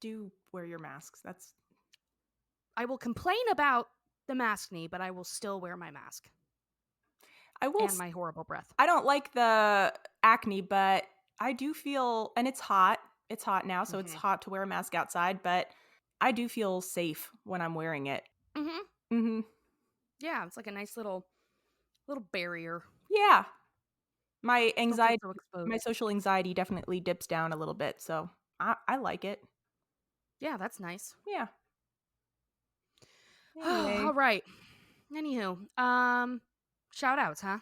do wear your masks. I will complain about the maskne, but I will still wear my mask I will. and my horrible breath. I don't like the acne, but I do feel, and it's hot. It's hot now, so it's hot to wear a mask outside, but I do feel safe when I'm wearing it. Yeah, it's like a nice little barrier. Yeah. My Don't feel anxiety, so exposed. my social anxiety definitely dips down a little bit, so I like it. Yeah, that's nice. Yeah. Anyway. All right. Anywho, shout outs, huh?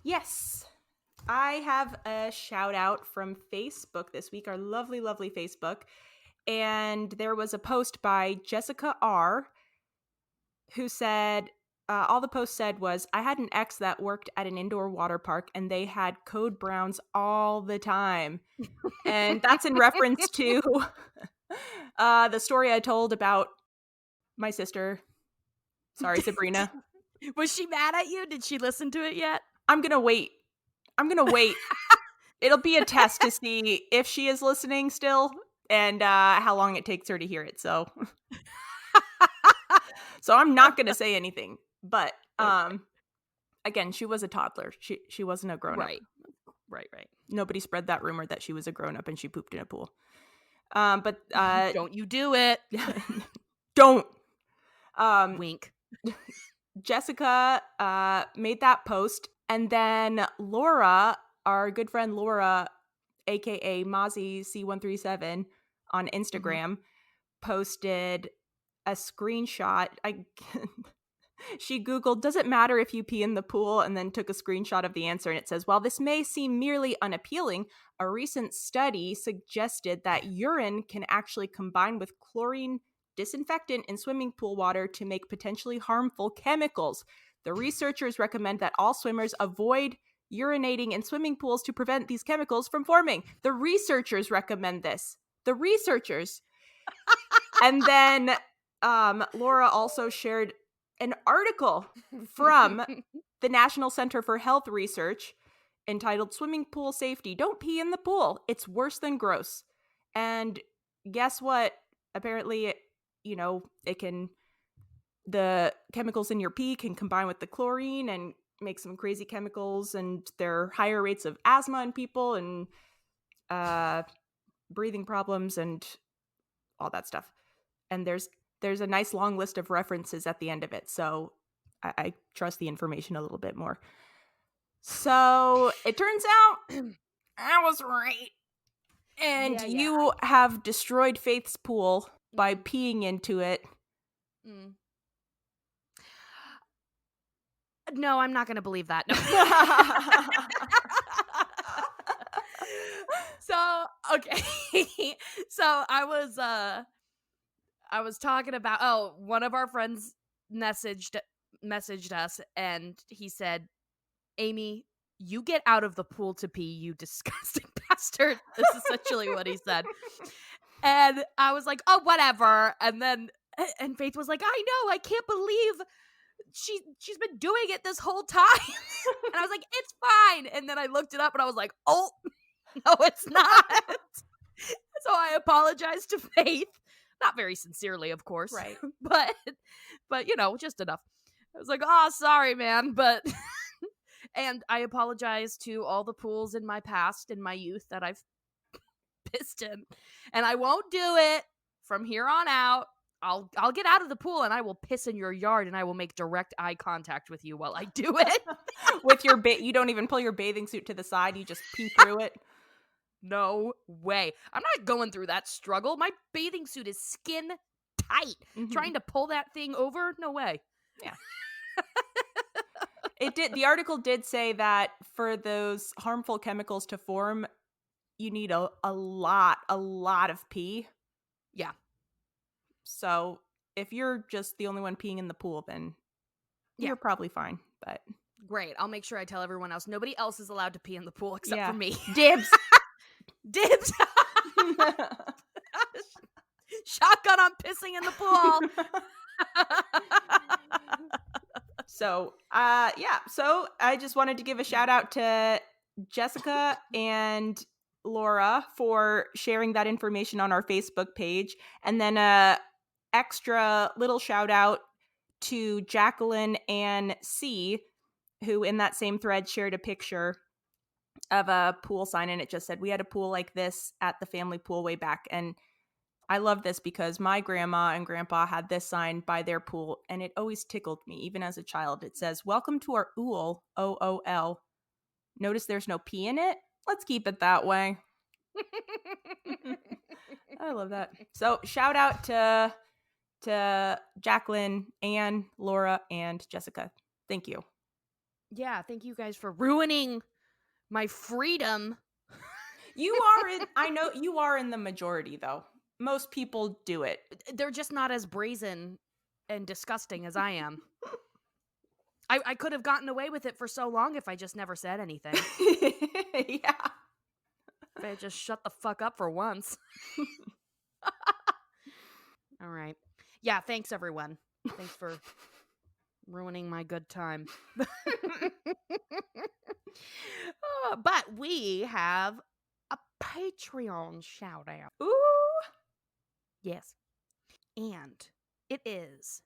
Yes. I have a shout out from Facebook this week, our lovely, lovely Facebook. And there was a post by Jessica R. who said, all the post said was, I had an ex that worked at an indoor water park and they had code browns all the time. And that's in reference to the story I told about my sister. Sorry, Sabrina. Was she mad at you? Did she listen to it yet? I'm going to wait. It'll be a test to see if she is listening still and how long it takes her to hear it. So I'm not going to say anything. But again, she was a toddler. She wasn't a grown-up. Right. Nobody spread that rumor that she was a grown-up and she pooped in a pool. But don't you do it. Don't. Wink. Jessica made that post, and then Laura, our good friend Laura, aka Mozzie C137 on Instagram, posted a screenshot. She Googled, does it matter if you pee in the pool? And then took a screenshot of the answer. And it says, while this may seem merely unappealing, a recent study suggested that urine can actually combine with chlorine disinfectant in swimming pool water to make potentially harmful chemicals. The researchers recommend that all swimmers avoid urinating in swimming pools to prevent these chemicals from forming. The researchers recommend this. The researchers. And then Laura also shared an article from the National Center for Health Research entitled Swimming Pool Safety. Don't pee in the pool. It's worse than gross. And guess what? Apparently, the chemicals in your pee can combine with the chlorine and make some crazy chemicals, and there are higher rates of asthma in people and breathing problems and all that stuff. And there's a nice long list of references at the end of it, so I trust the information a little bit more. So it turns out I was right. And you have destroyed Faith's pool by peeing into it. No, I'm not going to believe that. No. So, okay. So I was talking about, one of our friends messaged us, and he said, Amy, you get out of the pool to pee, you disgusting bastard. This is essentially what he said. And I was like, oh, whatever. And Faith was like, I know, I can't believe she's been doing it this whole time. And I was like, it's fine. And then I looked it up and I was like, oh, no, it's not. So I apologized to Faith. Not very sincerely, of course. Right. But just enough. I was like, oh, sorry, man. But and I apologize to all the pools in my past, in my youth, that I've pissed in. And I won't do it from here on out. I'll get out of the pool and I will piss in your yard and I will make direct eye contact with you while I do it. With your you don't even pull your bathing suit to the side, you just pee through it. No way. I'm not going through that struggle. My bathing suit is skin tight. Trying to pull that thing over? No way. Yeah. The article did say that for those harmful chemicals to form, you need a lot of pee. Yeah. So if you're just the only one peeing in the pool, then you're probably fine. But great. I'll make sure I tell everyone else. Nobody else is allowed to pee in the pool except for me. Dibs. Dibs. Shotgun, I'm pissing in the pool. So, so I just wanted to give a shout out to Jessica and Laura for sharing that information on our Facebook page. And then a extra little shout out to Jacqueline and C, who in that same thread shared a picture of a pool sign, and it just said, "We had a pool like this at the family pool way back." And I love this because my grandma and grandpa had this sign by their pool, and it always tickled me, even as a child. It says, "Welcome to our ool, OOL. Notice there's no P in it? Let's keep it that way." I love that. So shout out to Jacqueline, Anne, Laura, and Jessica. Thank you. Yeah, thank you guys for ruining my freedom. I know you are in the majority, though. Most people do it. They're just not as brazen and disgusting as I am. I could have gotten away with it for so long if I just never said anything. Yeah. If I just shut the fuck up for once. All right. Yeah, thanks everyone. Thanks for ruining my good time. But we have a Patreon shout out. Ooh. Yes. And it is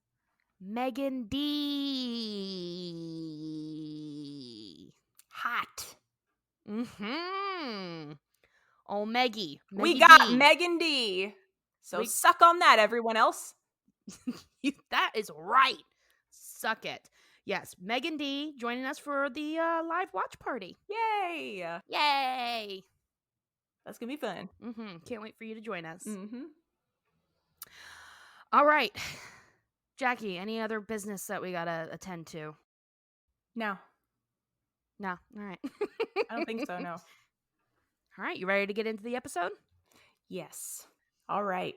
Megan D. Hot. Mm-hmm. Oh, Meggie. We Meggie got D. Megan D. So suck on that, everyone else. That is right. Suck it. Yes, Megan D joining us for the live watch party. Yay. Yay. That's going to be fun. Mm-hmm. Can't wait for you to join us. Mm-hmm. All right. Jackie, any other business that we got to attend to? No. No. All right. I don't think so, no. All right. You ready to get into the episode? Yes. All right.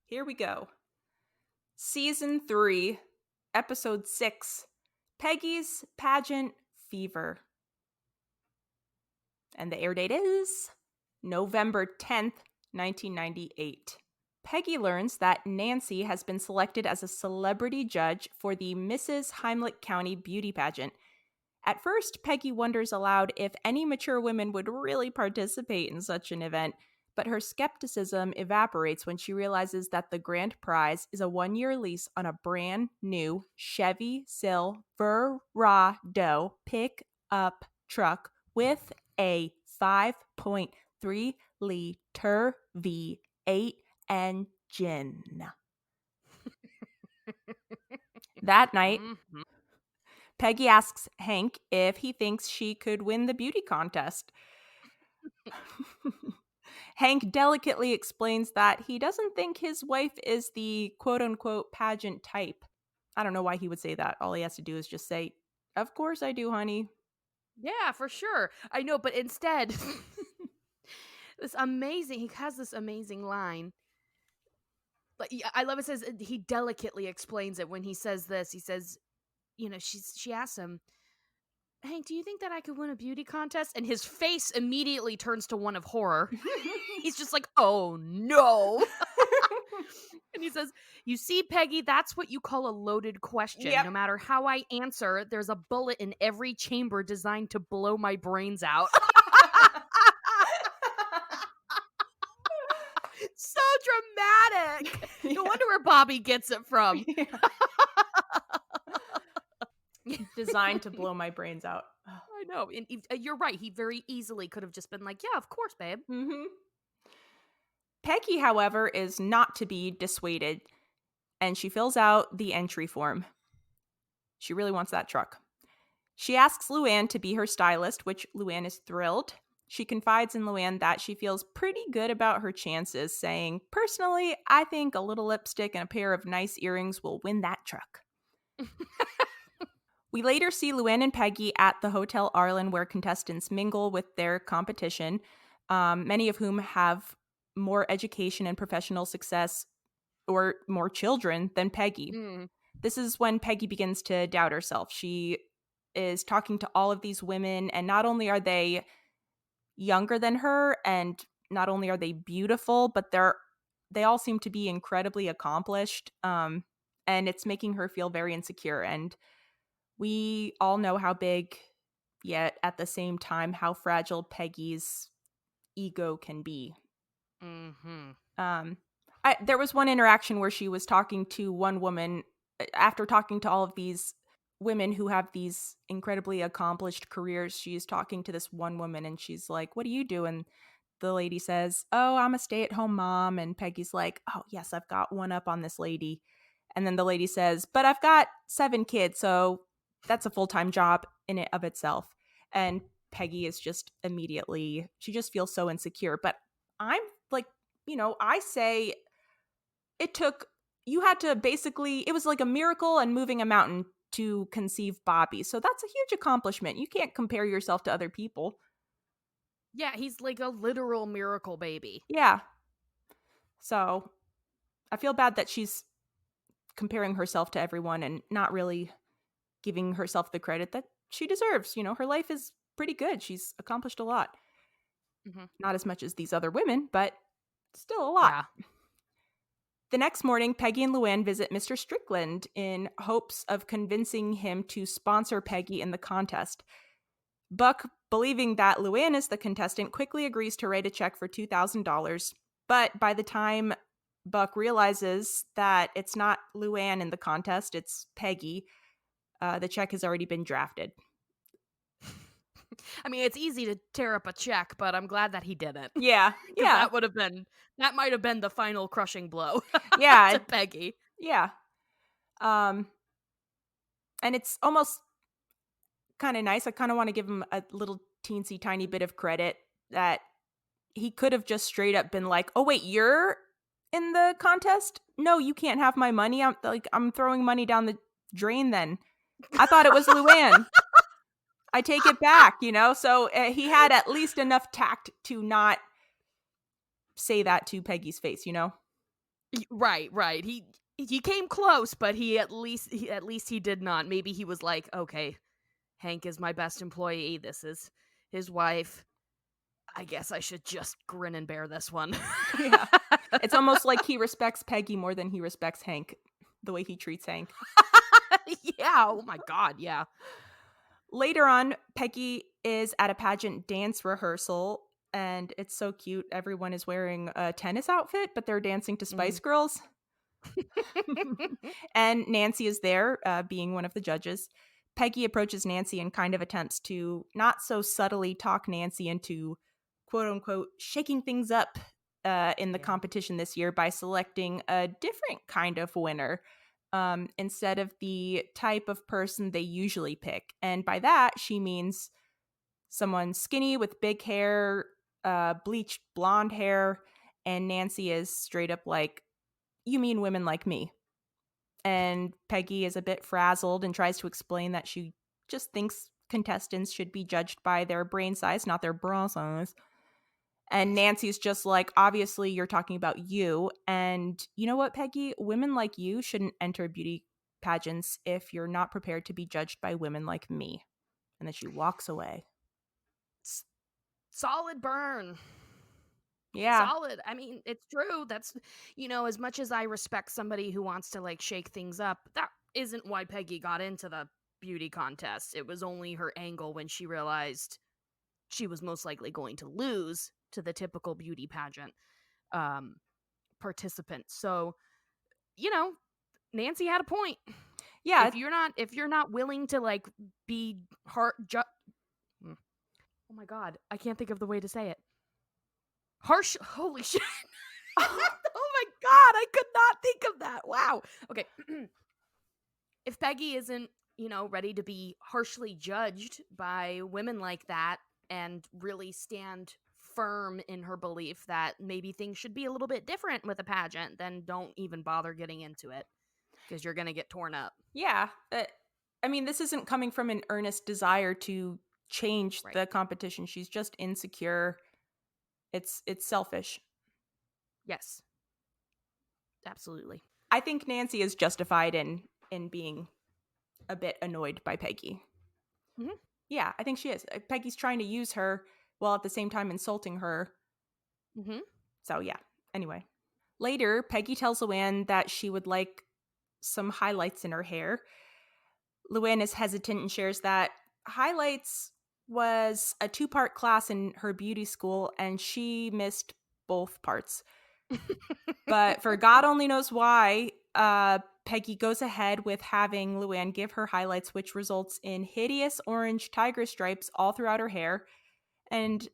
Here we go. Season 3, Episode 6, Peggy's Pageant Fever. And the air date is November 10th, 1998. Peggy learns that Nancy has been selected as a celebrity judge for the Mrs. Heimlich County Beauty Pageant. At first, Peggy wonders aloud if any mature women would really participate in such an event, but her skepticism evaporates when she realizes that the grand prize is a 1-year lease on a brand new Chevy Silverado pickup truck with a 5.3 liter V8 engine. That night, Mm-hmm. Peggy asks Hank if he thinks she could win the beauty contest. Hank delicately explains that he doesn't think his wife is the quote-unquote pageant type. I don't know why he would say that. All he has to do is just say, "Of course I do, honey." Yeah, for sure. I know, but instead, he has this amazing line. Like, I love it says he delicately explains it when he says this. He says, she asks him, "Hank, do you think that I could win a beauty contest?" And his face immediately turns to one of horror. He's just like, "Oh no." And he says, "You see, Peggy, that's what you call a loaded question. Yep. No matter how I answer, there's a bullet in every chamber designed to blow my brains out." So dramatic. Yeah. No wonder where Bobby gets it from. Yeah. Designed to blow my brains out. I know. And you're right. He very easily could have just been like, "Yeah, of course, babe." Mm-hmm. Peggy, however, is not to be dissuaded, and she fills out the entry form. She really wants that truck. She asks Luann to be her stylist, which Luann is thrilled. She confides in Luann that she feels pretty good about her chances, saying, "Personally, I think a little lipstick and a pair of nice earrings will win that truck." We later see Luann and Peggy at the Hotel Arlen, where contestants mingle with their competition, many of whom have more education and professional success or more children than Peggy. Mm. This is when Peggy begins to doubt herself. She is talking to all of these women, and not only are they younger than her, and not only are they beautiful, but they all seem to be incredibly accomplished, and it's making her feel very insecure. And we all know how big yet at the same time how fragile Peggy's ego can be. Mm-hmm. There was one interaction where she was talking to one woman after talking to all of these women who have these incredibly accomplished careers. She's talking to this one woman and she's like, "What do you do?" And the lady says, "Oh, I'm a stay-at-home mom." And Peggy's like, "Oh, yes, I've got one up on this lady." And then the lady says, "But I've got 7 kids, so that's a full-time job in it of itself." And Peggy is just immediately, she just feels so insecure. But I'm like, I say you had to basically, it was like a miracle and moving a mountain to conceive Bobby. So that's a huge accomplishment. You can't compare yourself to other people. Yeah, he's like a literal miracle baby. Yeah. So I feel bad that she's comparing herself to everyone and not really giving herself the credit that she deserves. Her life is pretty good. She's accomplished a lot. Mm-hmm. Not as much as these other women, but still a lot. Yeah. The next morning, Peggy and Luann visit Mr. Strickland in hopes of convincing him to sponsor Peggy in the contest. Buck, believing that Luann is the contestant, quickly agrees to write a check for $2,000. But by the time Buck realizes that it's not Luann in the contest, it's Peggy, the check has already been drafted. I mean, it's easy to tear up a check, but I'm glad that he didn't. Yeah, yeah. That might have been the final crushing blow Yeah, to Peggy. yeah. And it's almost kind of nice. I kind of want to give him a little teensy tiny bit of credit that he could have just straight up been like, "Oh wait, you're in the contest? No, you can't have my money. I'm throwing money down the drain then. I thought it was Luann. I take it back," So he had at least enough tact to not say that to Peggy's face, Right. He came close, but at least he did not. Maybe he was like, "Okay, Hank is my best employee. This is his wife. I guess I should just grin and bear this one." Yeah. It's almost like he respects Peggy more than he respects Hank, the way he treats Hank. Yeah, oh my god, yeah. Later on, Peggy is at a pageant dance rehearsal, and it's so cute. Everyone is wearing a tennis outfit, but they're dancing to Spice Girls. And Nancy is there, being one of the judges. Peggy approaches Nancy and kind of attempts to not so subtly talk Nancy into, quote unquote, shaking things up in the competition this year by selecting a different kind of winner. Instead of the type of person they usually pick. And by that, she means someone skinny with big hair, bleached blonde hair, and Nancy is straight up like, "You mean women like me?" And Peggy is a bit frazzled and tries to explain that she just thinks contestants should be judged by their brain size, not their bra size. And Nancy's just like, "Obviously, you're talking about you. And you know what, Peggy? Women like you shouldn't enter beauty pageants if you're not prepared to be judged by women like me." And then she walks away. Solid burn. Yeah. Solid. I mean, it's true. That's, as much as I respect somebody who wants to like shake things up, that isn't why Peggy got into the beauty contest. It was only her angle when she realized she was most likely going to lose to the typical beauty pageant participant. So, Nancy had a point. Yeah. If you're not willing to like be oh my god, I can't think of the way to say it. Harsh. Holy shit. Oh my god, I could not think of that. Wow. Okay. If Peggy isn't, ready to be harshly judged by women like that and really stand firm in her belief that maybe things should be a little bit different with a pageant, then don't even bother getting into it because you're going to get torn up. Yeah. I mean, this isn't coming from an earnest desire to change the competition. She's just insecure. It's selfish. Yes. Absolutely. I think Nancy is justified in being a bit annoyed by Peggy. Mm-hmm. Yeah, I think she is. Peggy's trying to use her while at the same time insulting her. Mm-hmm. So yeah, anyway. Later, Peggy tells Luann that she would like some highlights in her hair. Luann is hesitant and shares that highlights was a 2-part class in her beauty school, and she missed both parts. But for God only knows why, Peggy goes ahead with having Luann give her highlights, which results in hideous orange tiger stripes all throughout her hair. And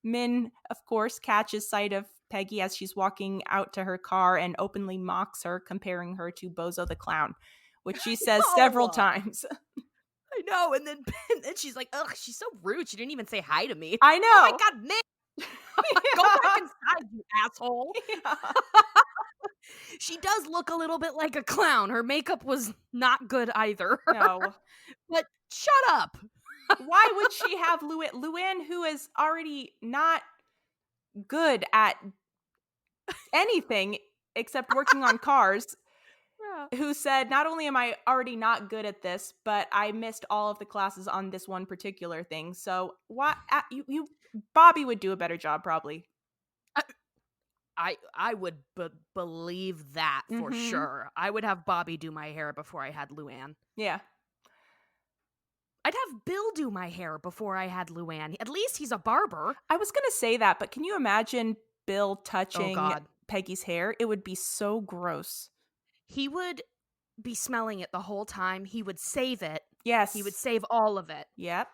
Min, of course, catches sight of Peggy as she's walking out to her car and openly mocks her, comparing her to Bozo the Clown, which she says several times. I know. And then she's like, ugh, she's so rude. She didn't even say hi to me. I know. Oh my God, Min. Go back inside, you asshole. Yeah. She does look a little bit like a clown. Her makeup was not good either. No. But shut up. Why would she have Luann, who is already not good at anything except working on cars, who said, not only am I already not good at this, but I missed all of the classes on this one particular thing. So why Bobby would do a better job, probably. I would believe that for sure. I would have Bobby do my hair before I had Luann. Yeah. I'd have Bill do my hair before I had Luann. At least he's a barber. I was going to say that, but can you imagine Bill touching God. Peggy's hair? It would be so gross. He would be smelling it the whole time. He would save it. Yes. He would save all of it. Yep.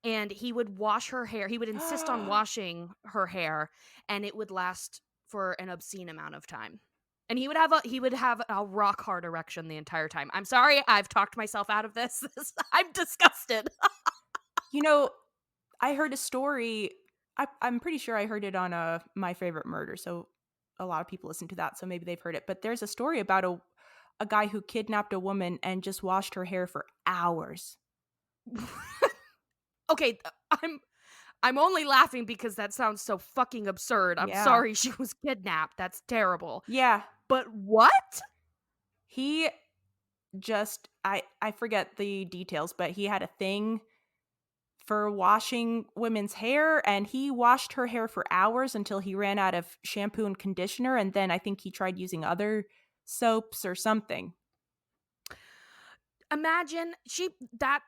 And he would wash her hair. He would insist on washing her hair, and it would last for an obscene amount of time. And he would have a rock hard erection the entire time. I'm sorry, I've talked myself out of this. I'm disgusted. You know, I heard a story. I'm pretty sure I heard it on My Favorite Murder. So a lot of people listen to that, so maybe they've heard it. But there's a story about a guy who kidnapped a woman and just washed her hair for hours. Okay, I'm only laughing because that sounds so fucking absurd. I'm sorry she was kidnapped. That's terrible. Yeah. But what? He just, I forget the details, but he had a thing for washing women's hair, and he washed her hair for hours until he ran out of shampoo and conditioner, and then I think he tried using other soaps or something. Imagine that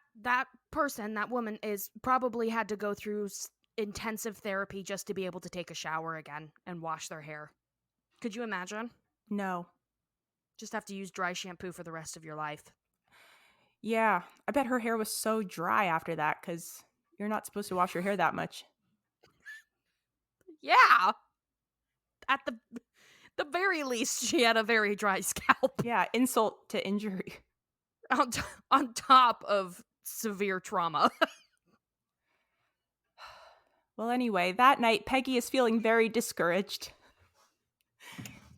woman is probably had to go through intensive therapy just to be able to take a shower again and wash their hair. Could you imagine? No. Just have to use dry shampoo for the rest of your life. Yeah, I bet her hair was so dry after that, because you're not supposed to wash your hair that much. Yeah. At the very least, she had a very dry scalp. Yeah, insult to injury. On top of severe trauma. Well, anyway, that night, Peggy is feeling very discouraged.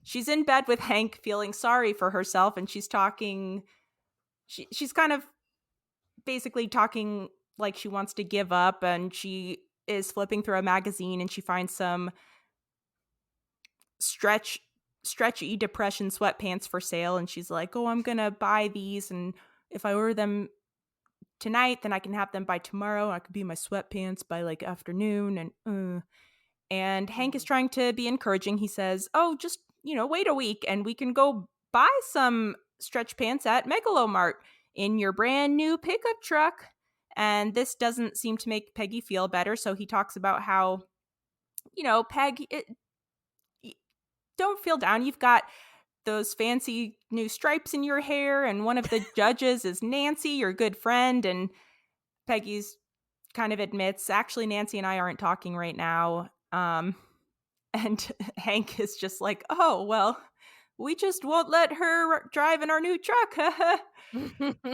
She's in bed with Hank, feeling sorry for herself, and she's talking... She's kind of basically talking like she wants to give up, and she is flipping through a magazine, and she finds some stretchy depression sweatpants for sale, and she's like, oh, I'm gonna buy these, and if I order them tonight, then I can have them by tomorrow. I could be in my sweatpants by like afternoon, and Hank is trying to be encouraging. He says, oh, just, wait a week and we can go buy some stretch pants at Megalomart in your brand new pickup truck. And this doesn't seem to make Peggy feel better. So he talks about how, Peg, don't feel down. You've got those fancy new stripes in your hair, and one of the judges is Nancy, your good friend. And Peggy's kind of admits, actually, Nancy and I aren't talking right now. And Hank is just like, oh, well, we just won't let her drive in our new truck.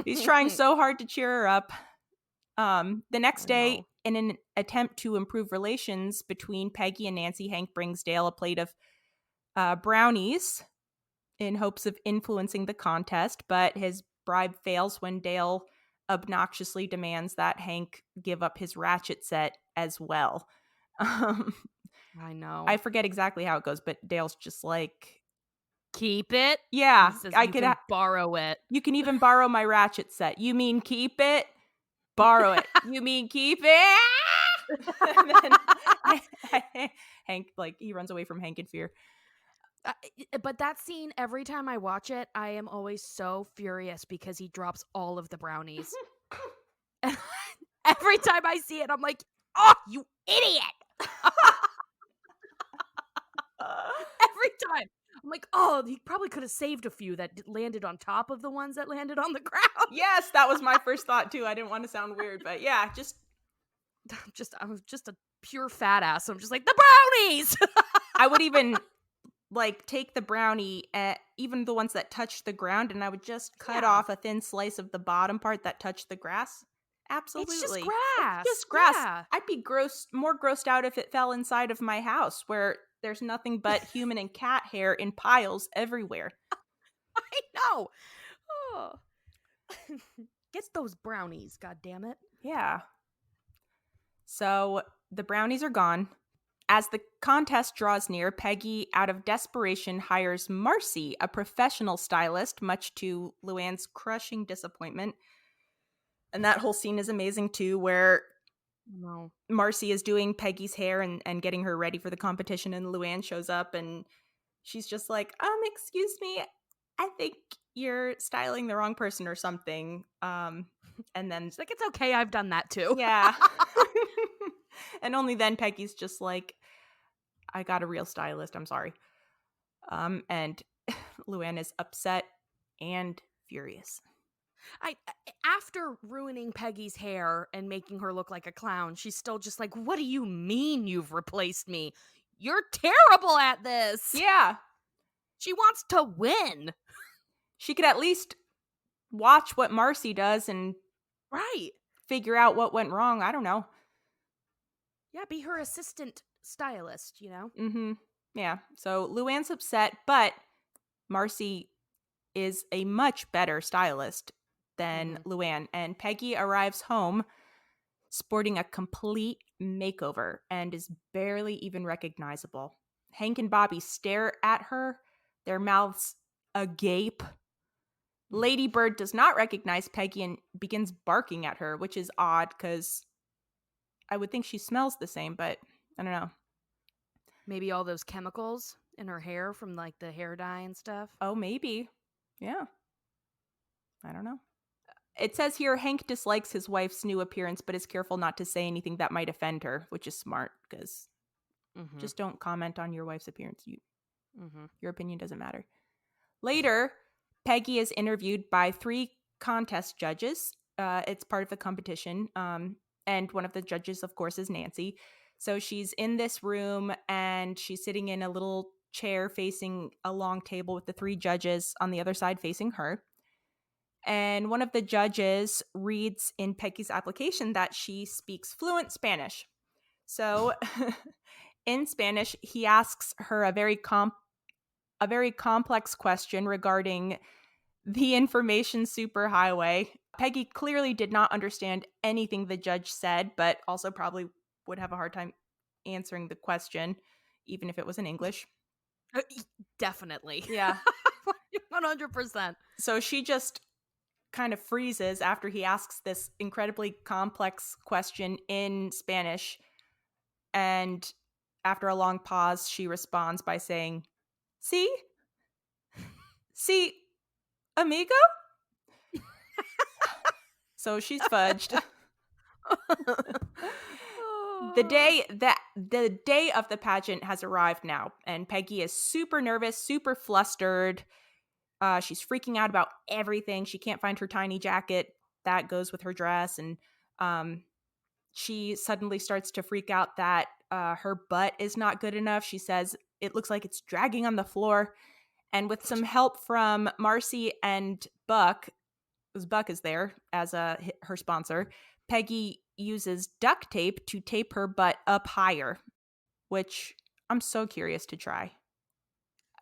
He's trying so hard to cheer her up. The next day, in an attempt to improve relations between Peggy and Nancy, Hank brings Dale a plate of brownies in hopes of influencing the contest, but his bribe fails when Dale obnoxiously demands that Hank give up his ratchet set as well. I know. I forget exactly how it goes, but Dale's just like, keep it? Yeah, I can borrow it. You can even borrow my ratchet set. You mean keep it? Borrow it. You mean keep it? And then Hank, he runs away from Hank in fear. But that scene, every time I watch it, I am always so furious because he drops all of the brownies. And Every time I see it, I'm like, oh, you idiot. Every time. I'm like, oh, he probably could have saved a few that landed on top of the ones that landed on the ground. Yes, that was my first thought too. I didn't want to sound weird, but yeah, just I'm just a pure fat ass. So I'm just like, the brownies. I would even like take the brownie, even the ones that touched the ground, and I would just cut off a thin slice of the bottom part that touched the grass. Absolutely. It's just grass. It's just grass. Yeah. I'd be more grossed out if it fell inside of my house where there's nothing but human and cat hair in piles everywhere. I know. Oh. Get those brownies, god damn it. Yeah. So the brownies are gone. As the contest draws near, Peggy, out of desperation, hires Marcy, a professional stylist, much to Luann's crushing disappointment. And that whole scene is amazing, too, where Marcy is doing Peggy's hair and getting her ready for the competition, and Luann shows up, and she's just like, excuse me, I think you're styling the wrong person or something. And then she's like, it's okay, I've done that too. Yeah. And only then Peggy's just like, I got a real stylist, I'm sorry. And Luann is upset and furious. After ruining Peggy's hair and making her look like a clown, she's still just like, what do you mean you've replaced me? You're terrible at this. Yeah. She wants to win. She could at least watch what Marcy does and figure out what went wrong. I don't know. Yeah, be her assistant stylist, you know? Mm-hmm. Yeah. So Luann's upset, but Marcy is a much better stylist than Luann. And Peggy arrives home sporting a complete makeover and is barely even recognizable. Hank and Bobby stare at her, their mouths agape. Lady Bird does not recognize Peggy and begins barking at her, which is odd because I would think she smells the same, but I don't know. Maybe all those chemicals in her hair from like the hair dye and stuff. Oh, maybe. Yeah. I don't know. It says here Hank dislikes his wife's new appearance, but is careful not to say anything that might offend her, which is smart because just don't comment on your wife's appearance. Your opinion doesn't matter. Later, Peggy is interviewed by 3 contest judges. It's part of the competition. And one of the judges, of course, is Nancy. So she's in this room and she's sitting in a little chair facing a long table with the 3 judges on the other side facing her. And one of the judges reads in Peggy's application that she speaks fluent Spanish. So in Spanish, he asks her a very complex question regarding the information superhighway. Peggy clearly did not understand anything the judge said, but also probably would have a hard time answering the question, even if it was in English. Definitely. Yeah. 100%. So she just kind of freezes after he asks this incredibly complex question in Spanish. And after a long pause, she responds by saying, "Sí? Sí, amigo?" So she's fudged. The day of the pageant has arrived now, and Peggy is super nervous, super flustered. She's freaking out about everything. She can't find her tiny jacket that goes with her dress, and she suddenly starts to freak out that her butt is not good enough. She says it looks like it's dragging on the floor, and with some help from Marcy and Buck, because Buck is there as her sponsor, Peggy uses duct tape to tape her butt up higher, which I'm so curious to try.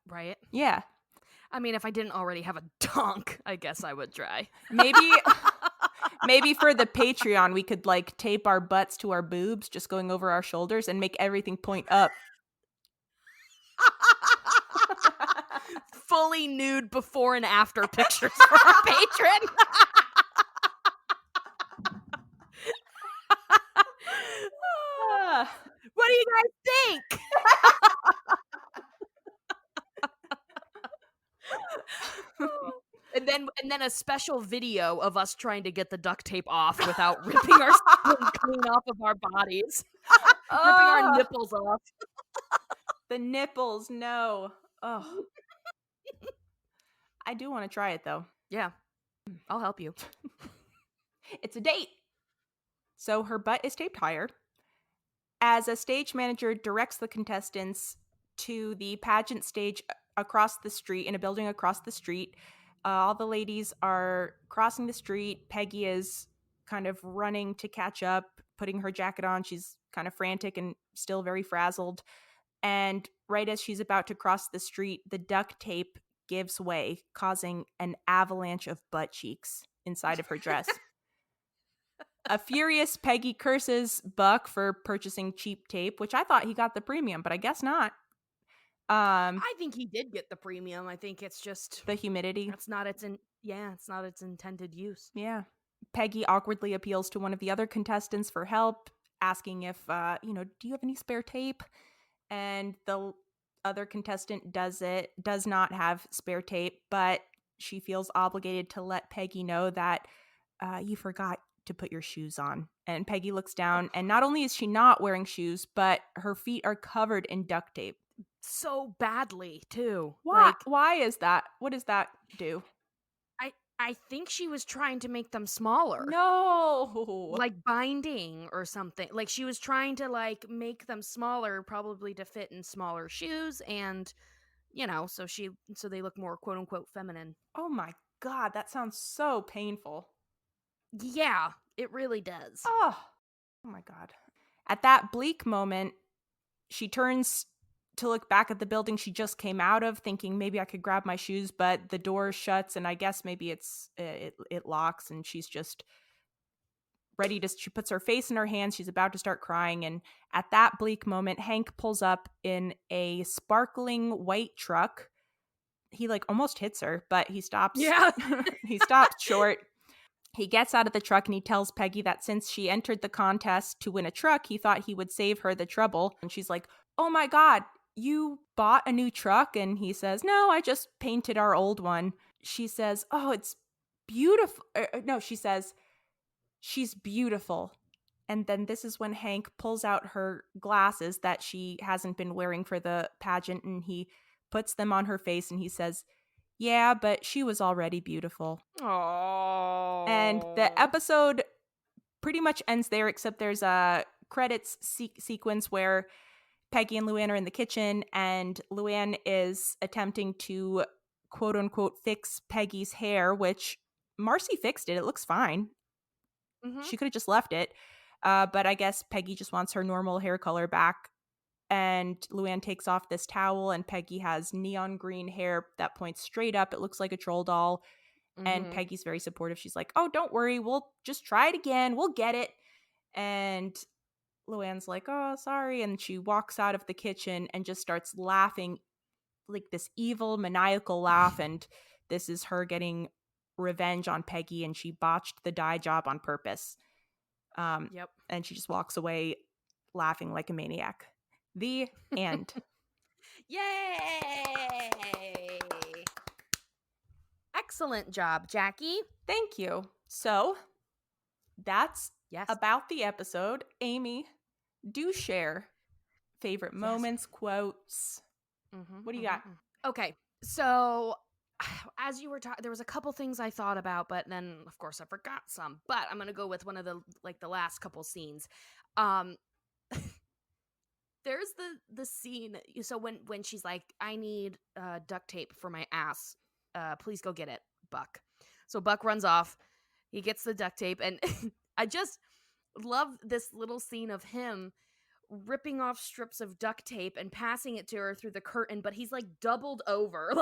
Right? Yeah. I mean, if I didn't already have a donk, I guess I would try. Maybe for the Patreon, we could like tape our butts to our boobs, just going over our shoulders, and make everything point up. Fully nude before and after pictures for our patron. What do you guys think? And then a special video of us trying to get the duct tape off without ripping our skin clean off of our bodies. Ripping our nipples off. The nipples, no. Oh. I do want to try it though. Yeah. I'll help you. It's a date. So her butt is taped higher. As a stage manager directs the contestants to the pageant stage across the street, in a building across the street, all the ladies are crossing the street. Peggy is kind of running to catch up, putting her jacket on. She's kind of frantic and still very frazzled. And right as she's about to cross the street, the duct tape gives way, causing an avalanche of butt cheeks inside of her dress. A furious Peggy curses Buck for purchasing cheap tape, which I thought he got the premium, but I guess not. I think he did get the premium. I think it's just the humidity. It's not its intended use. Yeah. Peggy awkwardly appeals to one of the other contestants for help, asking if, do you have any spare tape? And the other contestant does not have spare tape, but she feels obligated to let Peggy know that you forgot to put your shoes on. And Peggy looks down, and not only is she not wearing shoes, but her feet are covered in duct tape. So badly, too. Why is that? What does that do? I think she was trying to make them smaller. No! Like binding or something. Like she was trying to make them smaller, probably to fit in smaller shoes, and so they look more quote unquote feminine. Oh my God, that sounds so painful. Yeah, it really does. Oh my God. At that bleak moment, she turns to look back at the building she just came out of, thinking maybe I could grab my shoes, but the door shuts, and I guess maybe it locks, and she's just ready to. She puts her face in her hands. She's about to start crying, and at that bleak moment, Hank pulls up in a sparkling white truck. He almost hits her, but he stops. Yeah, he stops short. He gets out of the truck and he tells Peggy that since she entered the contest to win a truck, he thought he would save her the trouble. And she's like, "Oh my God, you bought a new truck?" And he says, "No, I just painted our old one." She says, "Oh, it's beautiful." No, she says, "She's beautiful." And then this is when Hank pulls out her glasses that she hasn't been wearing for the pageant, and he puts them on her face and he says, "Yeah, but she was already beautiful." Aww. And the episode pretty much ends there, except there's a credits sequence where Peggy and Luann are in the kitchen, and Luann is attempting to quote unquote fix Peggy's hair, which Marcy fixed it. It looks fine. Mm-hmm. She could have just left it. But I guess Peggy just wants her normal hair color back. And Luann takes off this towel, and Peggy has neon green hair that points straight up. It looks like a troll doll. Mm-hmm. And Peggy's very supportive. She's like, "Oh, don't worry. We'll just try it again. We'll get it." And Luann's like, "Oh, sorry." And she walks out of the kitchen and just starts laughing, like this evil, maniacal laugh. And this is her getting revenge on Peggy, and she botched the dye job on purpose. Yep. And she just walks away laughing like a maniac. The end. Yay! Excellent job, Jackie. Thank you. So that's about the episode. Amy, do share favorite moments, quotes. Mm-hmm, what do you got? Okay, so as you were talking, there was a couple things I thought about, but then of course I forgot some. But I'm gonna go with one of the last couple scenes. There's the scene. So when she's like, "I need duct tape for my ass. Please go get it, Buck." So Buck runs off. He gets the duct tape, and I just love this little scene of him ripping off strips of duct tape and passing it to her through the curtain, but he's doubled over.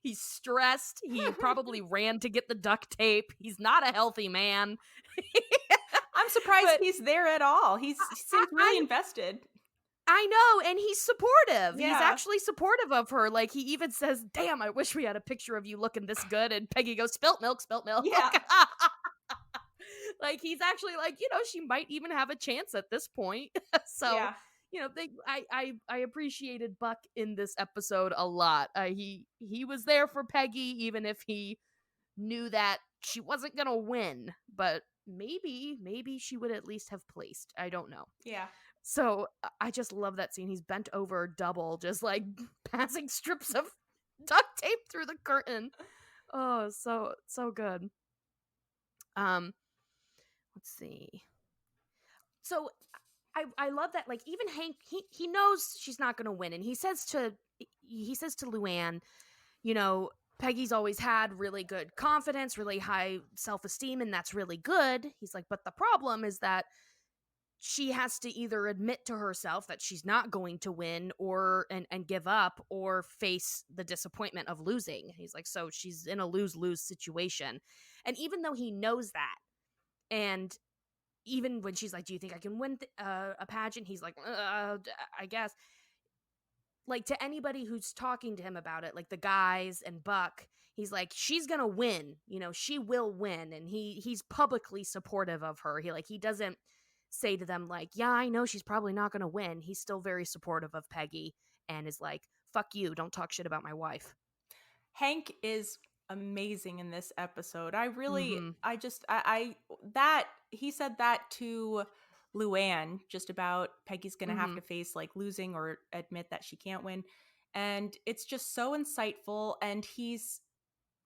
He's stressed. He probably ran to get the duct tape. He's not a healthy man. I'm surprised he's there at all. He seems really invested. I know, and he's supportive. Yeah. He's actually supportive of her. He even says, "Damn, I wish we had a picture of you looking this good." And Peggy goes, "Spilt milk, spilt milk." Yeah. He's actually she might even have a chance at this point. So, I appreciated Buck in this episode a lot. He was there for Peggy, even if he knew that she wasn't gonna win, but maybe she would at least have placed. I don't know. Yeah. So I just love that scene. He's bent over double, just like passing strips of duct tape through the curtain. Oh, so good. Let's see. So I love that, like, even Hank, he knows she's not gonna win, and he says to Luann, Peggy's always had really good confidence, really high self-esteem, and that's really good. He's like, but the problem is that she has to either admit to herself that she's not going to win or and give up or face the disappointment of losing. He's like, so she's in a lose-lose situation. And even though he knows that, and even when she's like, do you think I can win a pageant? He's like, I guess. Like, to anybody who's talking to him about it, like the guys and Buck, he's like, she's gonna win, she will win. And he's publicly supportive of her. He doesn't say to them like, yeah, I know she's probably not gonna win. He's still very supportive of Peggy and is like, fuck you, don't talk shit about my wife. Hank is amazing in this episode. I really, Mm-hmm. that he said that to Luann, just about Peggy's gonna have Mm-hmm. to face like losing or admit that she can't win. And it's just so insightful, and he's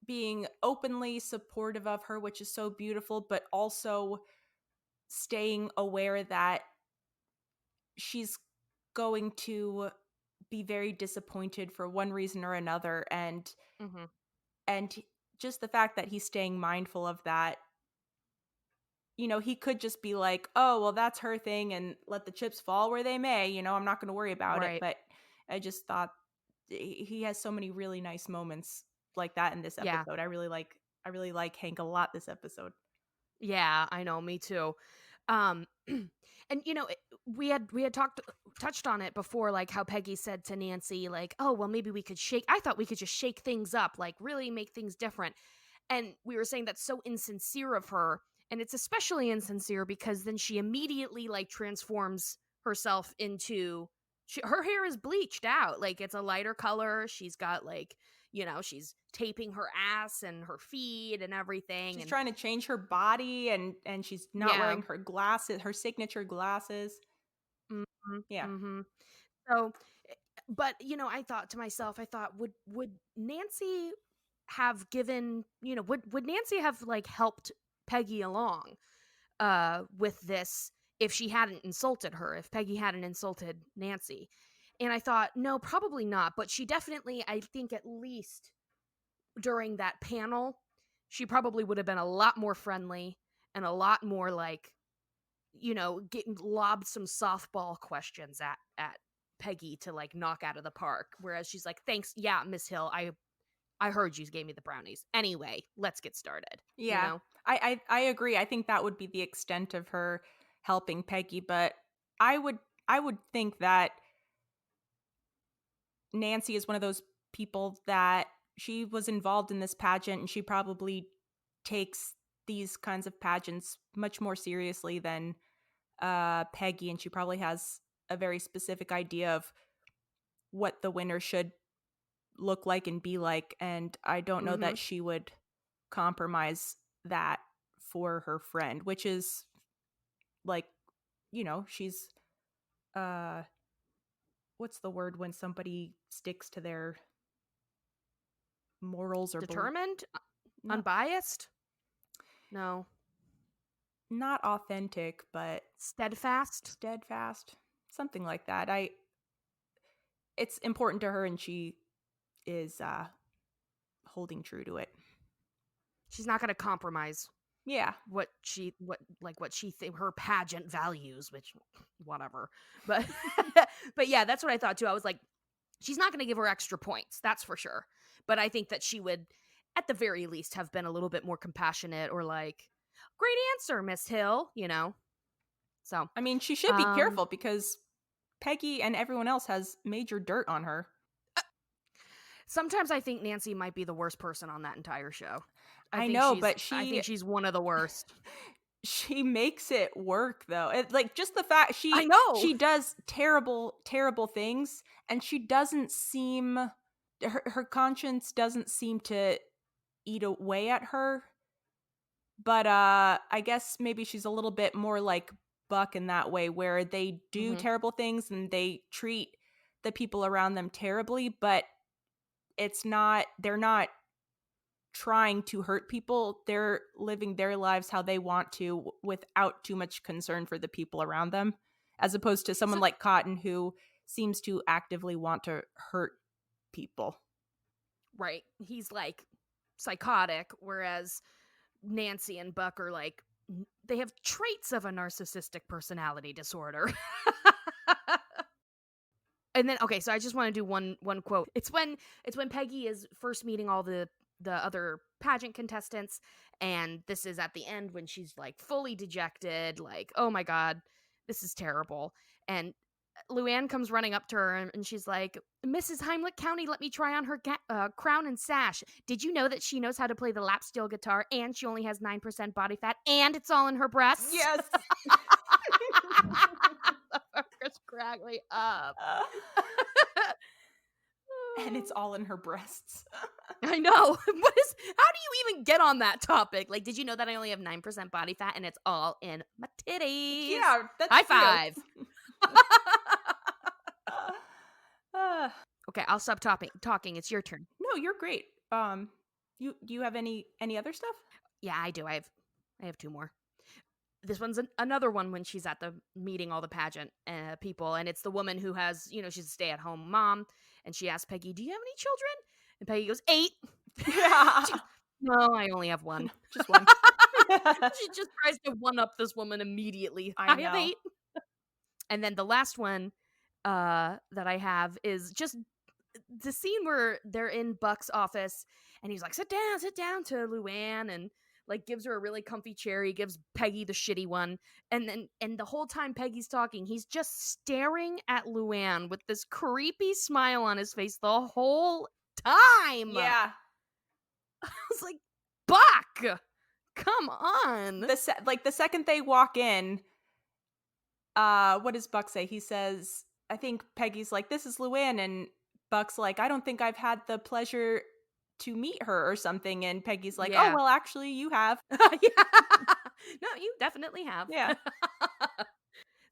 being openly supportive of her, which is so beautiful, but also staying aware that she's going to be very disappointed for one reason or another. Mm-hmm. And just the fact that he's staying mindful of that, he could just be like, oh, well, that's her thing and let the chips fall where they may, I'm not going to worry about it. Right. But I just thought he has so many really nice moments like that in this Yeah. episode. I really like Hank a lot this episode. Yeah, I know, me too. And we had touched on it before, like how Peggy said to Nancy, like, oh, well, maybe we could I thought we could just shake things up, like really make things different. And we were saying that's so insincere of her, and it's especially insincere because then she immediately like transforms herself into her hair is bleached out, like it's a lighter color. She's got like, she's taping her ass and her feet and everything. She's And trying to change her body, and she's not yeah. wearing her glasses, her signature glasses. Mm-hmm, Yeah. mm-hmm. So, but I thought to myself, would Nancy have given, would Nancy have like helped Peggy along with this if she hadn't insulted her, if Peggy hadn't insulted Nancy? And I thought, no, probably not. But she definitely, I think at least during that panel, she probably would have been a lot more friendly and a lot more like, getting lobbed some softball questions at Peggy to like knock out of the park. Whereas she's like, thanks, yeah, Miss Hill, I heard you gave me the brownies. Anyway, let's get started. Yeah. I agree. I think that would be the extent of her helping Peggy, but I would think that Nancy is one of those people that she was involved in this pageant, and she probably takes these kinds of pageants much more seriously than Peggy, and she probably has a very specific idea of what the winner should look like and be like, and I don't know Mm-hmm. that she would compromise that for her friend, which is like, she's what's the word when somebody sticks to their morals or Determined, not, unbiased. No, not authentic, but steadfast. something like that. It's important to her, and she is holding true to it. She's not going to compromise Yeah. what she think her pageant values, which whatever. But but yeah, that's what I thought too. I was like, she's not going to give her extra points, that's for sure. But I think that she would, at the very least, have been a little bit more compassionate, or like, great answer, Miss Hill, So, I mean, she should be careful because Peggy and everyone else has major dirt on her. Sometimes I think Nancy might be the worst person on that entire show. I know, but I think she's one of the worst. she makes it work though. Like just the fact I know. she does terrible things, and she doesn't seem her conscience doesn't seem to eat away at her. But I guess maybe she's a little bit more like Buck in that way, where they do Mhm. terrible things and they treat the people around them terribly, but they're not trying to hurt people. They're living their lives how they want to without too much concern for the people around them, as opposed to someone So like Cotton who seems to actively want to hurt people. right. He's like psychotic, whereas Nancy and Buck are like they have traits of a narcissistic personality disorder. And then okay, so I just want to do one quote. It's when Peggy is first meeting all the other pageant contestants, and this is at the end when she's like fully dejected, like, "Oh my god, this is terrible." And Luann comes running up to her and she's like, "Mrs. Heimlich County let me try on her crown and sash. Did you know that she knows how to play the lap steel guitar and she only has 9% body fat and it's all in her breasts?" Yes. Chris cracked me up. And it's all in her breasts. I know. How do you even get on that topic? Like, did you know that I only have 9% body fat and it's all in my titties? Yeah, that's High true. five. Uh, Okay, I'll stop talking. It's your turn. no, you're great. Do you have any other stuff? Yeah, I do. I have two more. This one's another one when she's at the meeting all the pageant people, and it's the woman who has, she's a stay-at-home mom, and she asks Peggy, "Do you have any children?" And Peggy goes, "8." Yeah. She goes, "No, I only have one." Just one. She just tries to one-up this woman immediately. I have know. 8. And then the last one that I have is just the scene where they're in Buck's office and he's like, sit down to Luann, and like gives her a really comfy chair. He gives Peggy the shitty one. And the whole time Peggy's talking, he's just staring at Luann with this creepy smile on his face the whole time. Yeah. I was like, Buck, come on. The second they walk in, what does Buck say? He says, I think Peggy's like, "This is Luann," and Buck's like, "I don't think I've had the pleasure to meet her," or something, and Peggy's like, "Oh, Yeah. well, actually, you have." Yeah. No, you definitely have. Yeah.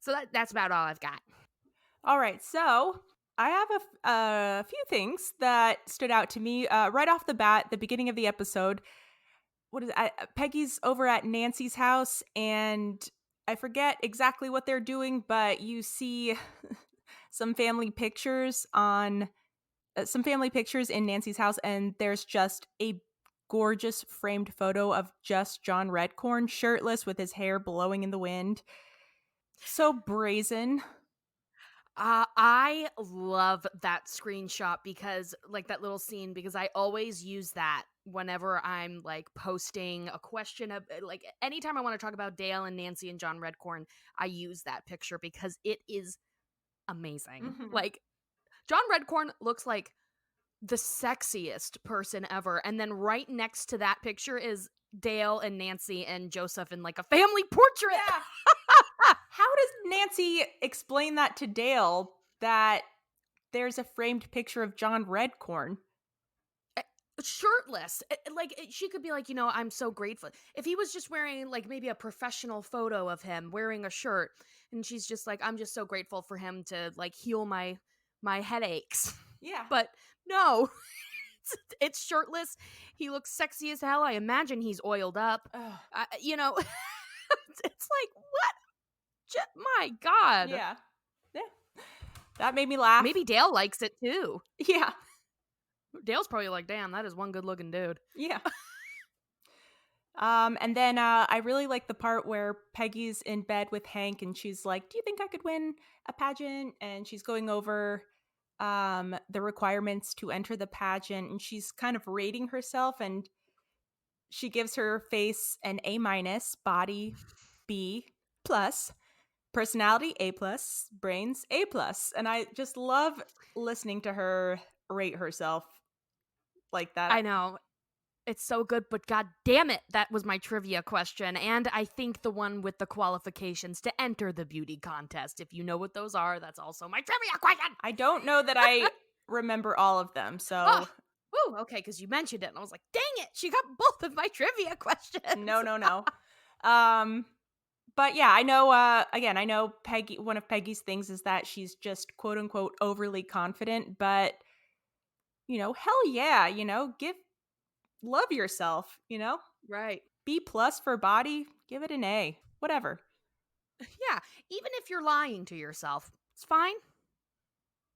So that's about all I've got. All right, so I have a few things that stood out to me right off the bat. The beginning of the episode, what is it? Peggy's over at Nancy's house, and I forget exactly what they're doing, but you see some family pictures in Nancy's house, and there's just a gorgeous framed photo of just John Redcorn shirtless with his hair blowing in the wind. So brazen. I love that screenshot because, like, that little scene, because I always use that whenever I'm like posting a question of like anytime I want to talk about Dale and Nancy and John Redcorn, I use that picture because it is amazing. Mhm. Like, John Redcorn looks like the sexiest person ever, and then right next to that picture is Dale and Nancy and Joseph in like a family portrait. Yeah. How does Nancy explain that to Dale, that there's a framed picture of John Redcorn? Shirtless. She could be like, I'm so grateful. If he was just wearing like maybe a professional photo of him wearing a shirt, and she's just like, I'm just so grateful for him to like heal my headaches. Yeah. But no. It's shirtless. He looks sexy as hell. I imagine he's oiled up. It's like, what? My God. Yeah. That made me laugh. Maybe Dale likes it too. Yeah. Dale's probably like, damn, that is one good looking dude. Yeah. And then I really like the part where Peggy's in bed with Hank and she's like, "Do you think I could win a pageant?" And she's going over the requirements to enter the pageant, and she's kind of rating herself, and she gives her face an A-, body B+, personality A+, brains A+. And I just love listening to her rate herself like that. I know. It's so good, but god damn it, that was my trivia question. And I think the one with the qualifications to enter the beauty contest. If you know what those are, that's also my trivia question. I don't know that I remember all of them, so Oh, ooh, okay, because you mentioned it, and I was like, dang it, she got both of my trivia questions. no. But yeah, I know, again, I know Peggy, one of Peggy's things is that she's just quote unquote overly confident, but hell yeah, love yourself, Right. B plus for body, give it an A, whatever. Yeah, even if you're lying to yourself, it's fine.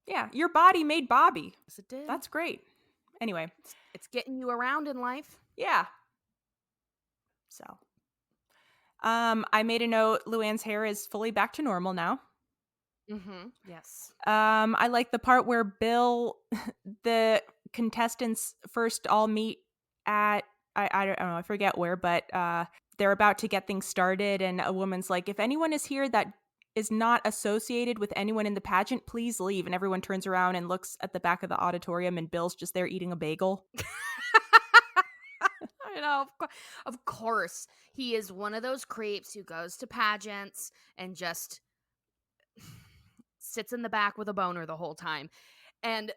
Yeah, your body made Bobby. Yes, it did. That's great. Anyway, It's getting you around in life. yeah. So, I made a note. Luann's hair is fully back to normal now. Mm-hmm. Yes. I like the part where Bill, the contestants first all meet at I don't know, I forget where, but they're about to get things started, and a woman's like, "If anyone is here that is not associated with anyone in the pageant, please leave." And everyone turns around and looks at the back of the auditorium, and Bill's just there eating a bagel. I know, of course. He is one of those creeps who goes to pageants and just sits in the back with a boner the whole time. And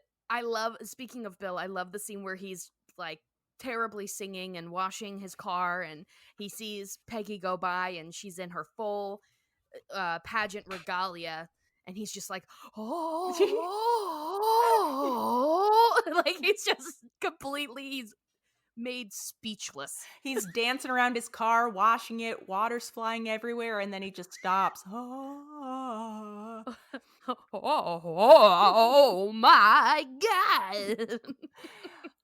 speaking of Bill, I love the scene where he's like terribly singing and washing his car, and he sees Peggy go by and she's in her full pageant regalia, and he's just like, oh, like he's made speechless. He's dancing around his car, washing it, water's flying everywhere, and then he just stops. Oh my god.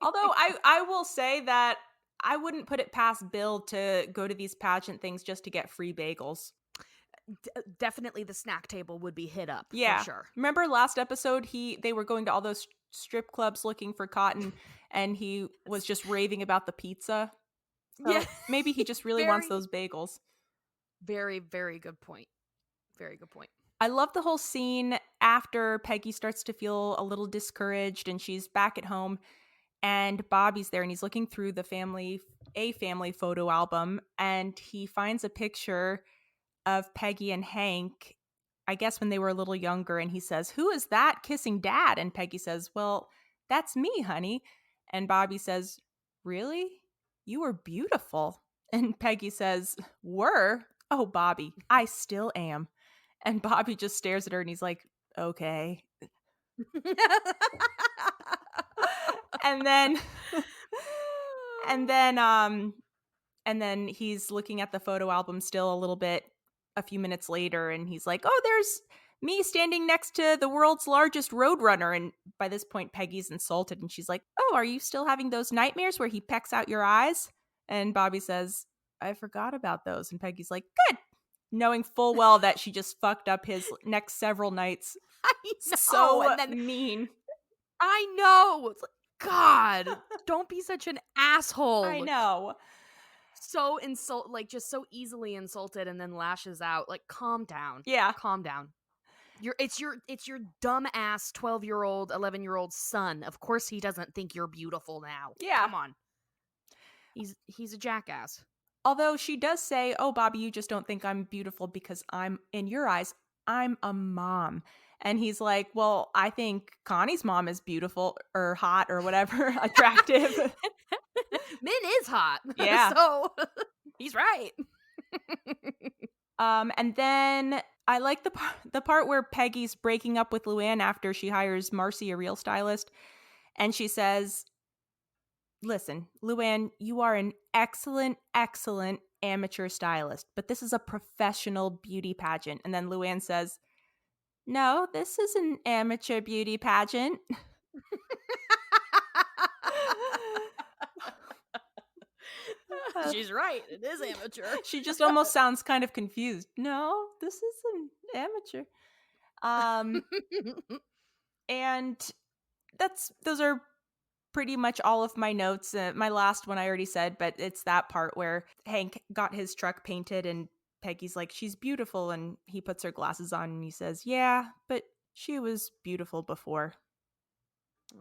Although I will say that I wouldn't put it past Bill to go to these pageant things just to get free bagels. Definitely the snack table would be hit up, Yeah. for sure. Remember last episode, they were going to all those strip clubs looking for cotton, and he was just raving about the pizza. So yeah. maybe he just really wants those bagels. Very, very good point. Very good point. I love the whole scene after Peggy starts to feel a little discouraged and she's back at home, and Bobby's there and he's looking through the family photo album, and he finds a picture of Peggy and Hank, I guess when they were a little younger, and he says, "Who is that kissing Dad?" And Peggy says, "Well, that's me, honey." And Bobby says, "Really? You were beautiful." And Peggy says, "Were? Oh, Bobby, I still am." And Bobby just stares at her and he's like, "Okay." And then he's looking at the photo album still a little bit a few minutes later, and he's like, "Oh, there's me standing next to the world's largest roadrunner." And by this point, Peggy's insulted, and she's like, "Oh, are you still having those nightmares where he pecks out your eyes?" And Bobby says, "I forgot about those." And Peggy's like, "Good," knowing full well that she just fucked up his next several nights. I know. So and then, mean. I know. It's like, God, don't be such an asshole. I know. So just so easily insulted, and then lashes out. Like, calm down. Yeah. Calm down. It's your dumb ass 12-year-old, 11-year-old son. Of course he doesn't think you're beautiful now. Yeah. Come on. He's a jackass. Although she does say, "Oh, Bobby, you just don't think I'm beautiful because in your eyes, I'm a mom." And he's like, "Well, I think Connie's mom is beautiful or hot or whatever, attractive." Min is hot. Yeah. So he's right. And then I like the part where Peggy's breaking up with Luann after she hires Marcy, a real stylist. And she says, "Listen, Luann, you are an excellent, excellent amateur stylist, but this is a professional beauty pageant." And then Luann says, "No, this is an amateur beauty pageant." She's right. It is amateur. She just almost sounds kind of confused. "No, this is an amateur." And those are pretty much all of my notes. My last one I already said, but it's that part where Hank got his truck painted and Peggy's like, "She's beautiful." And he puts her glasses on and he says, "Yeah, but she was beautiful before."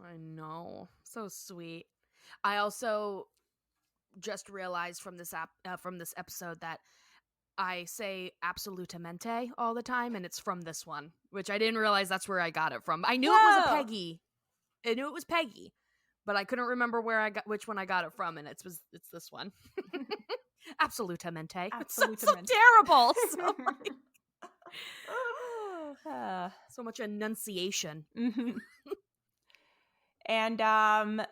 I know. So sweet. I also just realized from this episode that I say absolutamente all the time, and it's from this one, which I didn't realize that's where I got it from. I knew it was a Peggy. I knew it was Peggy, but I couldn't remember which one I got it from, and it's this one. Absolutamente. So terrible. So much enunciation. Mm-hmm. And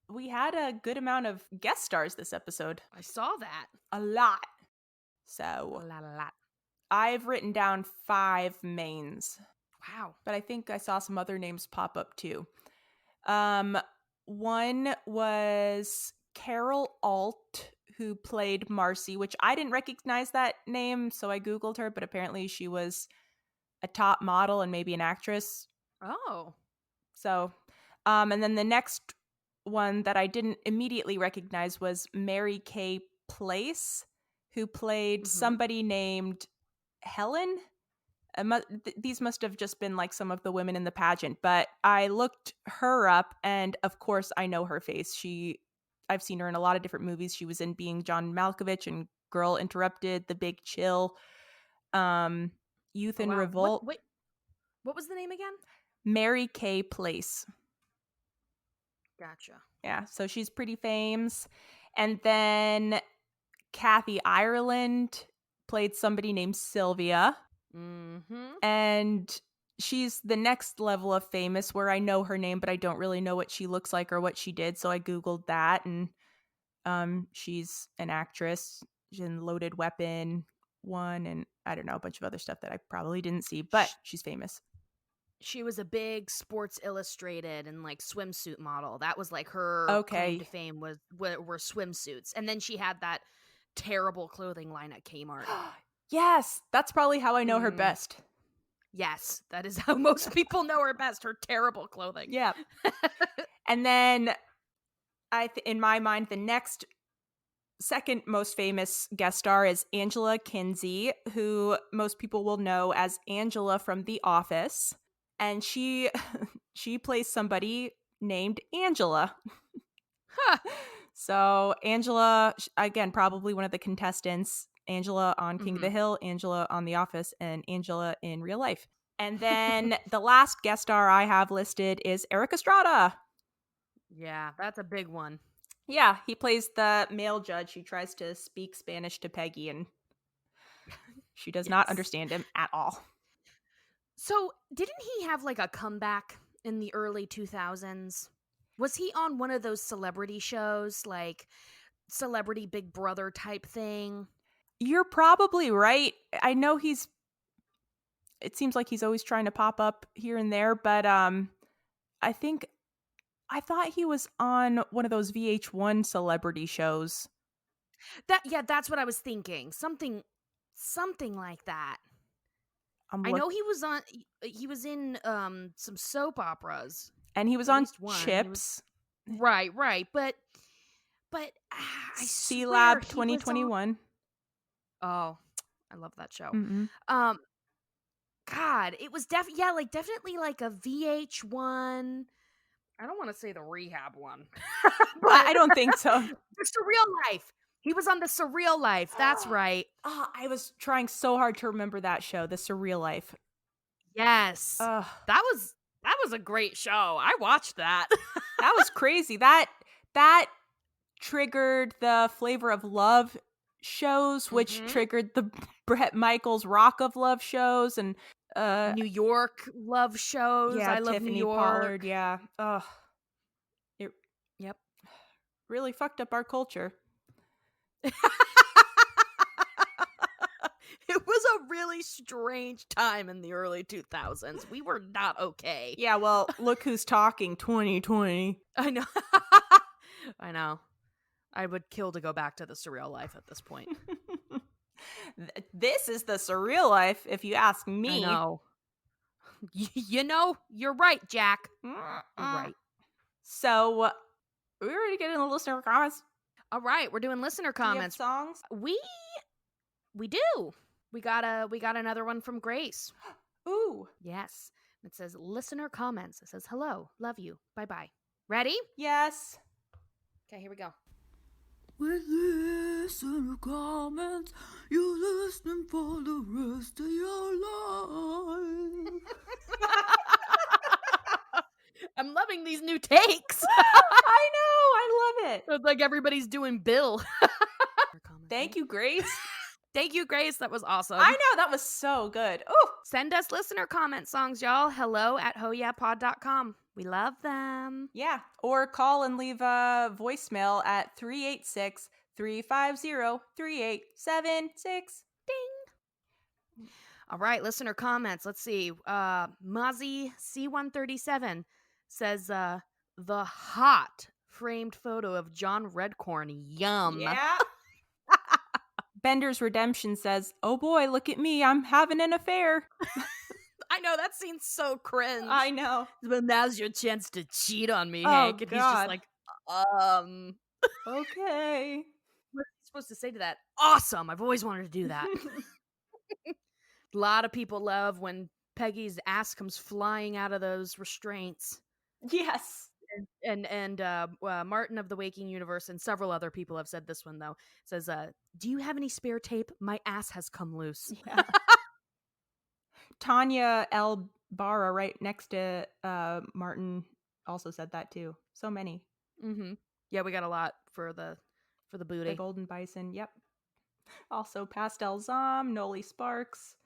we had a good amount of guest stars this episode. I saw that. A lot. So A lot. I've written down 5 mains. Wow. But I think I saw some other names pop up too. One was Carol Alt, who played Marcy, which I didn't recognize that name, so I Googled her, but apparently she was a top model and maybe an actress. Oh. So, and then the next one that I didn't immediately recognize was Mary Kay Place, who played somebody named Helen. These must have just been like some of the women in the pageant, but I looked her up, and of course I know her face. I've seen her in a lot of different movies. She was in Being John Malkovich and Girl Interrupted, The Big Chill, Youth in Revolt. What was the name again? Mary Kay Place. Gotcha. Yeah, so she's pretty famous. And then Kathy Ireland played somebody named Sylvia. Mm-hmm. And she's the next level of famous where I know her name, but I don't really know what she looks like or what she did. So I Googled that, and she's an actress. She's in Loaded Weapon 1, and I don't know, a bunch of other stuff that I probably didn't see, but she's famous. She was a big Sports Illustrated and like swimsuit model. That was like her claim to fame were swimsuits. And then she had that terrible clothing line at Kmart. Yes, that's probably how I know her best. Yes, that is how most people know her best, her terrible clothing. Yeah. And then in my mind, the second most famous guest star is Angela Kinsey, who most people will know as Angela from The Office. And she plays somebody named Angela. Huh. So Angela, again, probably one of the contestants. Angela on King of the Hill, Angela on The Office, and Angela in real life. And then the last guest star I have listed is Eric Estrada. Yeah, that's a big one. Yeah, he plays the male judge who tries to speak Spanish to Peggy, and she does not understand him at all. So, didn't he have like a comeback in the early 2000s? Was he on one of those celebrity shows, like Celebrity Big Brother type thing? You're probably right. I know it seems like he's always trying to pop up here and there, but I thought he was on one of those VH1 celebrity shows. That's what I was thinking. Something like that. I know he was in some soap operas. And he was on Chips. Right. But C-Lab 2021. Oh, I love that show. Mm-hmm. God, it was definitely like a VH1. I don't want to say the rehab one. But I don't think so. The Surreal Life. He was on The Surreal Life. That's right. Oh, I was trying so hard to remember that show, The Surreal Life. Yes. That was a great show. I watched that. That was crazy. That triggered the Flavor of Love shows, which triggered the Bret Michaels Rock of Love shows, and New York love shows. Yeah, I love Tiffany New York. Pollard. Yeah. Yep. Really fucked up our culture. It was a really strange time in the early 2000s. We were not okay. Yeah, well, look who's talking, 2020. I know. I know. I would kill to go back to The Surreal Life at this point. This is The Surreal Life, if you ask me. I know. You know, you're right, Jack. You're right. So, are we ready to get into listener comments? All right, we're doing listener comments. Do you have songs? We do. We got another one from Grace. Ooh. Yes. It says listener comments. It says hello, love you, bye-bye. Ready? Yes. Okay, here we go. With listener comments, you listen for the rest of your life. I'm loving these new takes. I know, I love it. It's like everybody's doing Bill. Thank you, Grace. Thank you, Grace. That was awesome. I know, that was so good. Oh, Send us listener comment songs, y'all. hello@hoyapod.com. We love them. yeah. Or call and leave a voicemail at 386-350-3876. All right, listener comments. Let's see. Mozzie C137 says, the hot framed photo of John Redcorn. Yum. Yeah. Bender's Redemption says, oh boy, look at me. I'm having an affair. I know, that scene's so cringe. I know. Well, now's your chance to cheat on me, Oh, Hank. And he's just God. like, Okay. what are you supposed to say to that? Awesome. I've always wanted to do that. A lot of people love when Peggy's ass comes flying out of those restraints. Yes. And Martin of the Waking Universe and several other people have said this one, though. Says, do you have any spare tape? My ass has come loose. Yeah. Tanya L. Barra right next to Martin also said that too. So many. Mm-hmm. Yeah, we got a lot for the booty. The Golden Bison, yep. Also Pastel Zom, Noli Sparks.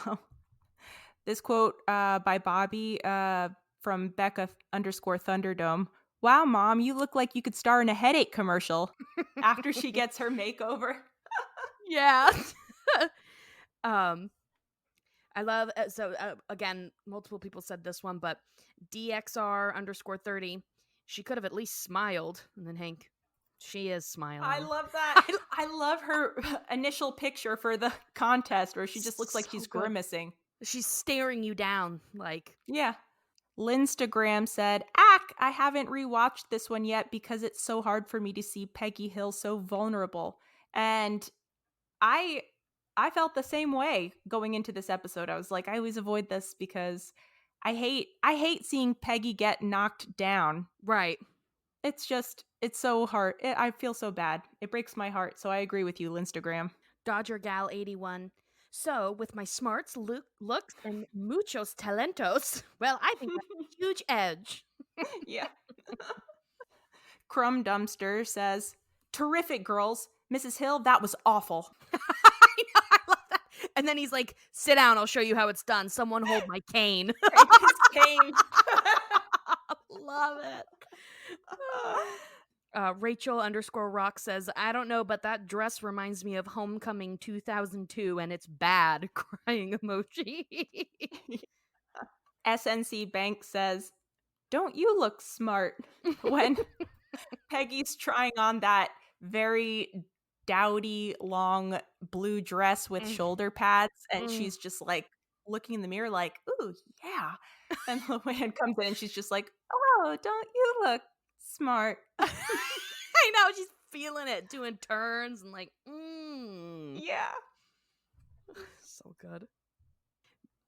Oh. This quote by Bobby from Becca _Thunderdome. Wow, Mom, you look like you could star in a headache commercial after she gets her makeover. Yeah. I love, again, multiple people said this one, but DXR _30, she could have at least smiled. And then Hank, she is smiling. I love that. I love her initial picture for the contest where she just looks like she's grimacing. She's staring you down, like. Yeah. Linstagram said, Ack, I haven't rewatched this one yet because it's so hard for me to see Peggy Hill so vulnerable. And I felt the same way going into this episode. I was like, I always avoid this because I hate seeing Peggy get knocked down. Right. It's so hard. I feel so bad. It breaks my heart. So I agree with you, Linstagram. Dodger Gal 81. So, with my smarts, looks, and muchos talentos, well, I think that's a huge edge. Yeah. Crumb Dumpster says, terrific, girls. Mrs. Hill, that was awful. I know, I love that. And then he's like, sit down, I'll show you how it's done. Someone hold my cane. His cane. Love it. Rachel _Rock says, I don't know, but that dress reminds me of Homecoming 2002, and it's bad. Crying emoji. SNC Bank says, don't you look smart when Peggy's trying on that very dowdy long blue dress with shoulder pads, and she's just like looking in the mirror like, ooh, yeah. And Luann comes in and she's just like, oh, don't you look smart? I know, she's feeling it, doing turns and like, Yeah. So good.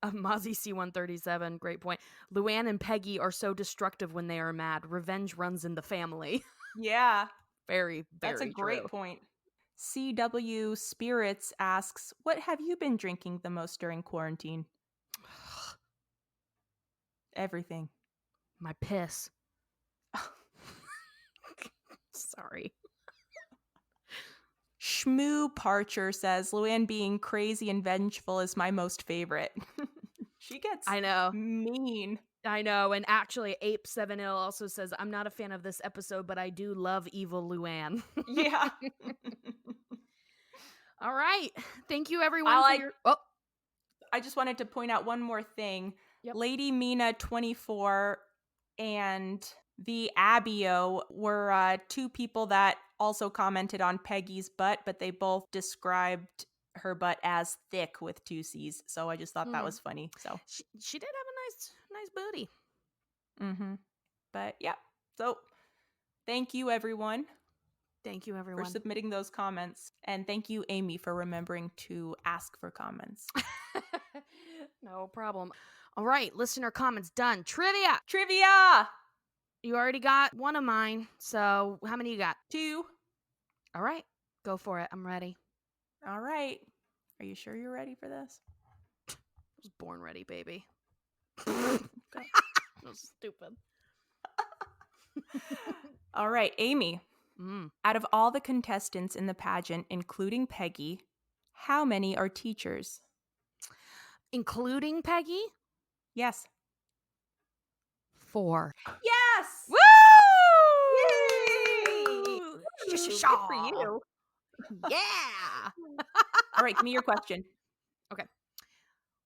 Mozzie C137, great point. Luann and Peggy are so destructive when they are mad. Revenge runs in the family. Yeah. Very, very That's a great true. point. CW Spirits asks, what have you been drinking the most during quarantine? Everything. My piss. Sorry. Shmoo Parcher says, Luann being crazy and vengeful is my most favorite. She gets mean. I know, and actually Ape7L also says, I'm not a fan of this episode, but I do love evil Luann. Yeah. All right. Thank you, everyone. I just wanted to point out one more thing. Yep. Lady Mina 24 and the Abio were two people that also commented on Peggy's butt, but they both described her butt as thick with 2 C's. So I just thought that was funny. So she did have a nice booty. Mm-hmm. But yeah. So thank you, everyone. Thank you, everyone, for submitting those comments. And thank you, Amy, for remembering to ask for comments. No problem. All right, listener comments done. Trivia! Trivia! You already got one of mine, so how many you got? 2. All right. Go for it. I'm ready. All right. Are you sure you're ready for this? I was born ready, baby. Go. So stupid. All right, Amy. Mm. Out of all the contestants in the pageant, including Peggy, how many are teachers? Including Peggy? Yes. 4. Yes! Woo! Yay! Good for you. Yeah. All right, give me your question. Okay.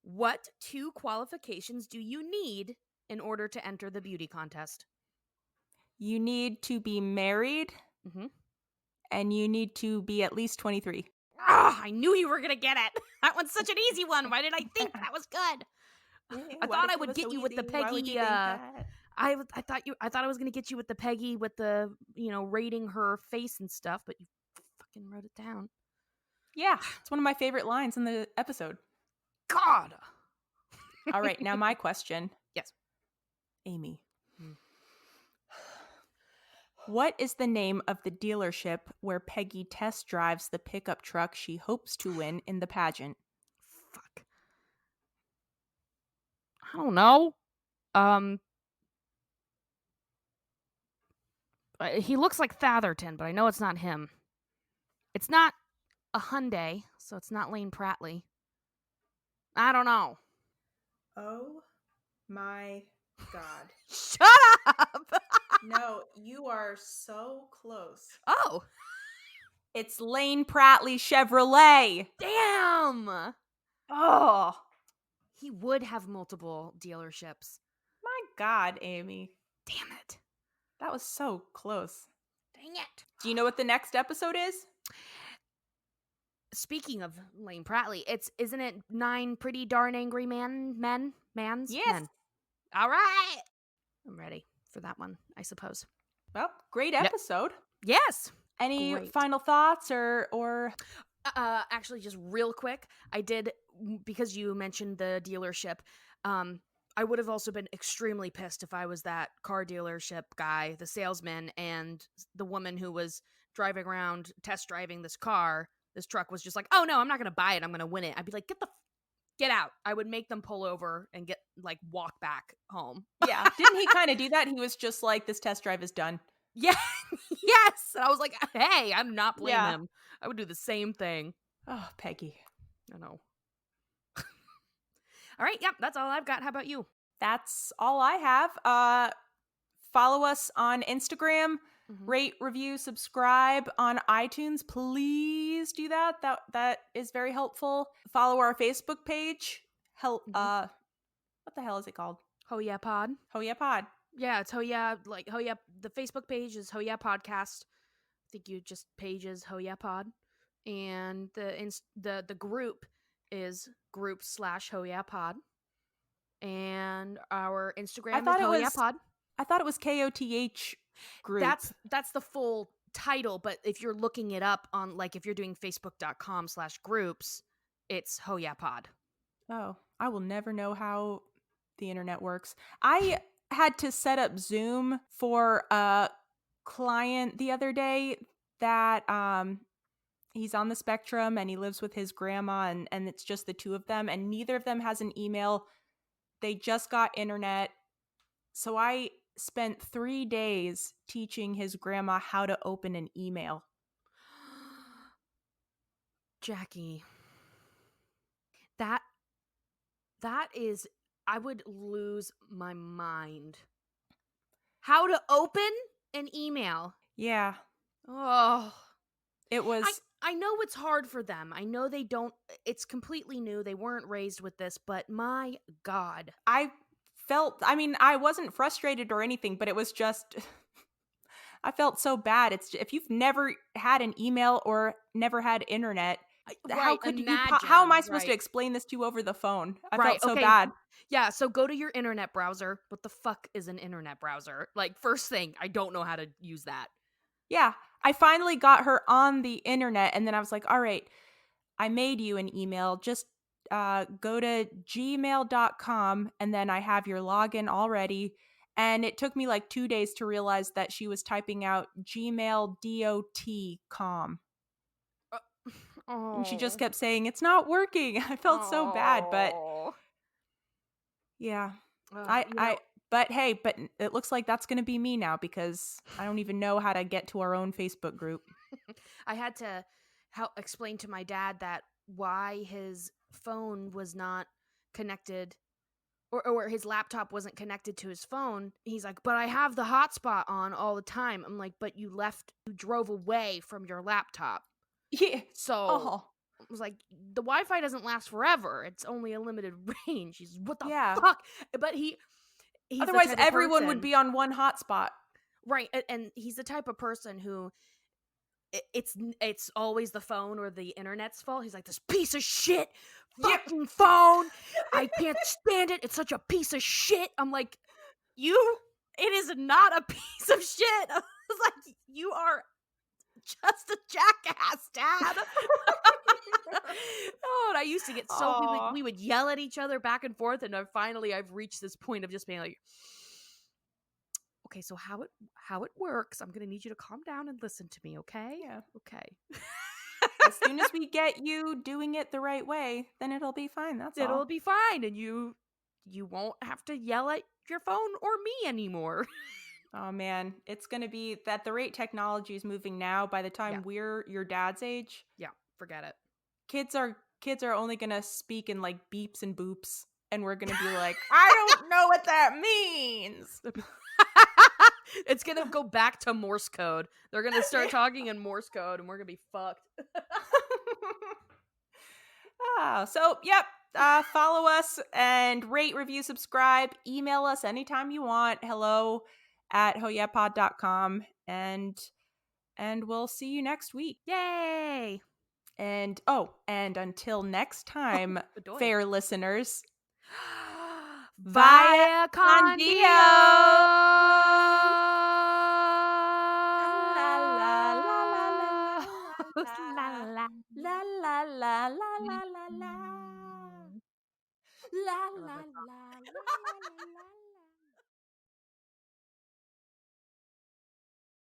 What 2 qualifications do you need in order to enter the beauty contest? You need to be married, Mm-hmm. and you need to be at least 23. Ah, I knew you were gonna get it. That one's such an easy one. Why did I think that was good? I thought I would get you with the Peggy. Why would you think that? I thought I was gonna get you with the Peggy with the rating her face and stuff, but you fucking wrote it down. Yeah, it's one of my favorite lines in the episode. God. All right, now my question. Yes. Amy. Hmm. What is the name of the dealership where Peggy test drives the pickup truck she hopes to win in the pageant? Fuck. I don't know. He looks like Thatherton, but I know it's not him. It's not a Hyundai, so it's not Lane Prattley. I don't know. Oh my God. Shut up! No, you are so close. Oh, It's Lane Prattley Chevrolet. damn! Oh, He would have multiple dealerships. my God, Amy. Damn it. That was so close. Dang it. Do you know what the next episode is? Speaking of Lane Prattley, isn't it 9 pretty darn angry mans? Yes. Men. All right. I'm ready for that one, I suppose. Well, great episode. Yes. Any Great. final thoughts or Actually, just real quick, I did, because you mentioned the dealership, I would have also been extremely pissed if I was that car dealership guy, the salesman, and the woman who was driving around test driving this truck was just like, oh no, I'm not going to buy it, I'm going to win it. I'd be like, get out. I would make them pull over and walk back home. Yeah. Didn't he kind of do that? He was just like, this test drive is done. Yeah. Yes. And I was like, hey, I'm not blaming Yeah. him. I would do the same thing. Oh, Peggy. I know. All right. Yep. That's all I've got. How about you? That's all I have. Follow us on Instagram. Mhm. Rate, review, subscribe on iTunes. Please do that. That is very helpful. Follow our Facebook page. What the hell is it called? Ho Yeah Pod. Oh yeah, Pod. Yeah, it's Ho Yeah. Ho Yeah. The Facebook page is Ho Yeah Podcast. I think you just page is Ho Yeah Pod, and the group is group/Ho Yeah Pod, and our Instagram is Ho Yeah Pod. I thought it was KOTH group. That's the full title, but if you're looking it up on, if you're doing facebook.com/groups, it's Ho Yeah Pod. Oh, I will never know how the internet works. I had to set up Zoom for a client the other day that he's on the spectrum and he lives with his grandma and it's just the two of them and neither of them has an email. They just got internet. So I spent 3 days teaching his grandma how to open an email. Jackie, that is, I would lose my mind. How to open an email? Yeah. Oh, It was I know it's hard for them. I know they don't. It's completely new. They weren't raised with this, but my God, I wasn't frustrated or anything, but it was just I felt so bad. It's if you've never had an email or never had internet, how could you? How am I supposed to explain this to you over the phone? I felt so bad. Yeah, so go to your internet browser. What the fuck is an internet browser? First thing, I don't know how to use that. Yeah, I finally got her on the internet, and then I was like, all right, I made you an email. Just go to gmail.com, and then I have your login already. And it took me like 2 days to realize that she was typing out gmail.com. And she just kept saying, it's not working. I felt so bad, but yeah. But hey, but it looks like that's going to be me now because I don't even know how to get to our own Facebook group. I had to help explain to my dad that why his phone was not connected or his laptop wasn't connected to his phone. He's like, but I have the hotspot on all the time. I'm like, but you drove away from your laptop. Yeah. So I was like, the Wi-Fi doesn't last forever. It's only a limited range. He's what the fuck? But he's otherwise everyone would be on one hotspot. Right. And he's the type of person who it's always the phone or the internet's fault. He's like, this piece of shit fucking phone. I can't stand it. It's such a piece of shit. I'm like, it is not a piece of shit. I was like, you are just a jackass, Dad. Oh, and I used to get so we would yell at each other back and forth, and finally I've reached this point of just being like, okay, so how it works, I'm gonna need you to calm down and listen to me, okay? Yeah. Okay. As soon as we get you doing it the right way, then it'll be fine. It'll be fine, and you won't have to yell at your phone or me anymore. Oh man, it's gonna be that the rate technology is moving now. By the time we're your dad's age, forget it. Kids are only gonna speak in like beeps and boops, and we're gonna be like, I don't know what that means. It's gonna go back to Morse code. They're gonna start talking in Morse code, and we're gonna be fucked. So yep. Follow us and rate, review, subscribe. Email us anytime you want. hello@hoyapod.com, and we'll see you next week. Yay! And until next time, fair listeners, via con Dio! La la la la la la la la la la la la la la